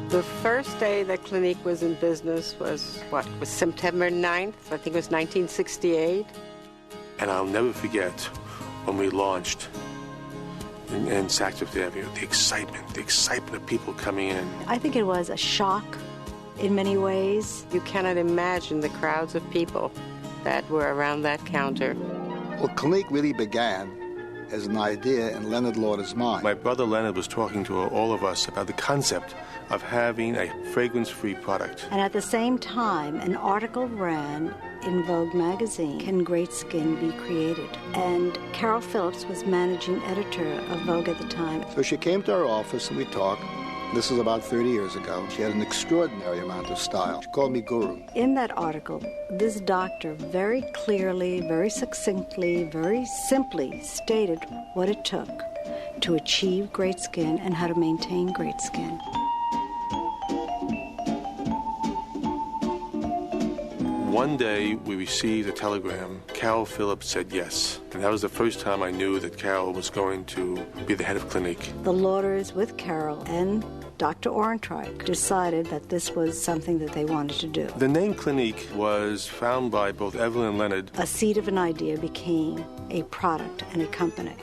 The first day that Clinique was in business was September 9th? I think it was 1968. And I'll never forget when we launched in Saks Fifth Avenue, the excitement of people coming in. I think it was a shock in many ways. You cannot imagine the crowds of people that were around that counter. Well, Clinique really began as an idea in Leonard Lauder's mind. My brother Leonard was talking to all of us about the concept of having a fragrance-free product. And at the same time, an article ran in Vogue magazine, Can Great Skin Be Created? And Carol Phillips was managing editor of Vogue at the time. So she came to our office and we talked. This was about 30 years ago. She had an extraordinary amount of style. She called me guru. In that article, this doctor very clearly, very succinctly, very simply stated what it took to achieve great skin and how to maintain great skin. One day, we received a telegram. Carol Phillips said yes. And that was the first time I knew that Carol was going to be the head of Clinique. The Lauders, with Carol and Dr. Orentreich, decided that this was something that they wanted to do. The name Clinique was found by both Evelyn and Leonard. A seed of an idea became a product and a company.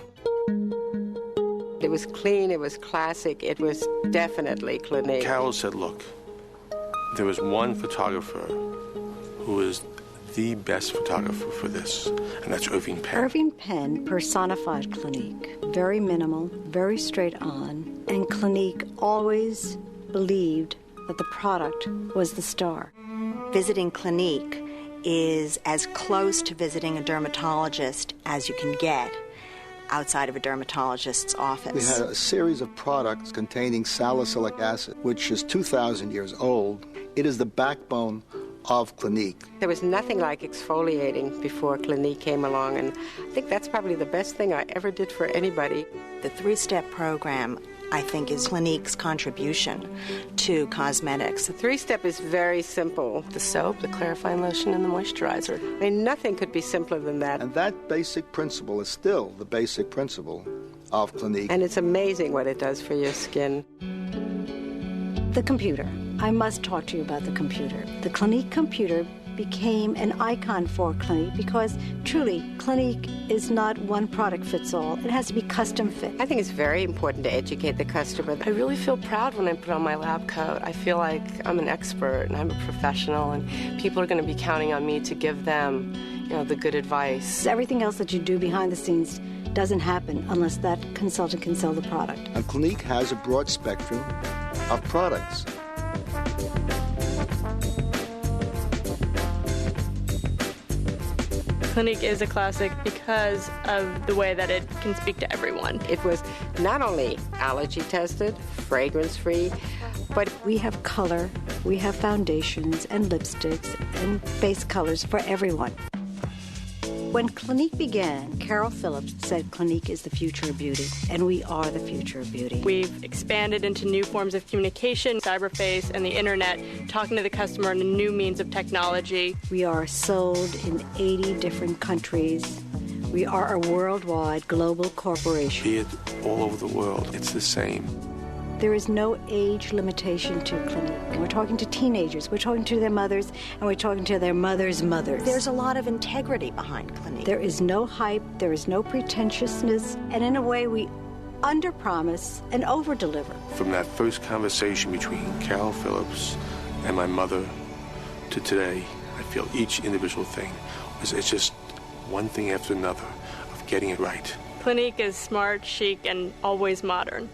It was clean, it was classic, it was definitely Clinique. Carol said, look, there was one photographer who is the best photographer for this, and that's Irving Penn. Irving Penn personified Clinique. Very minimal, very straight on, and Clinique always believed that the product was the star. Visiting Clinique is as close to visiting a dermatologist as you can get outside of a dermatologist's office. We had a series of products containing salicylic acid, which is 2,000 years old. It is the backbone of Clinique. There was nothing like exfoliating before Clinique came along, and I think that's probably the best thing I ever did for anybody. The three-step program, I think, is Clinique's contribution to cosmetics. The three-step is very simple. The soap, the clarifying lotion, and the moisturizer. I mean, nothing could be simpler than that. And that basic principle is still the basic principle of Clinique. And it's amazing what it does for your skin. The computer. I must talk to you about the computer. The Clinique computer became an icon for Clinique because, truly, Clinique is not one product fits all. It has to be custom fit. I think it's very important to educate the customer. I really feel proud when I put on my lab coat. I feel like I'm an expert and I'm a professional, and people are going to be counting on me to give them, the good advice. Everything else that you do behind the scenes doesn't happen unless that consultant can sell the product. And Clinique has a broad spectrum of products. Clinique is a classic because of the way that it can speak to everyone. It was not only allergy tested, fragrance free, but we have color, we have foundations and lipsticks and base colors for everyone. When Clinique began, Carol Phillips said Clinique is the future of beauty, and we are the future of beauty. We've expanded into new forms of communication, cyberface, and the internet, talking to the customer in a new means of technology. We are sold in 80 different countries. We are a worldwide global corporation. Be it all over the world, it's the same. There is no age limitation to Clinique. We're talking to teenagers, we're talking to their mothers, and we're talking to their mothers' mothers. There's a lot of integrity behind Clinique. There is no hype, there is no pretentiousness, and in a way we underpromise and overdeliver. From that first conversation between Carol Phillips and my mother to today, I feel each individual thing it's just one thing after another of getting it right. Clinique is smart, chic, and always modern.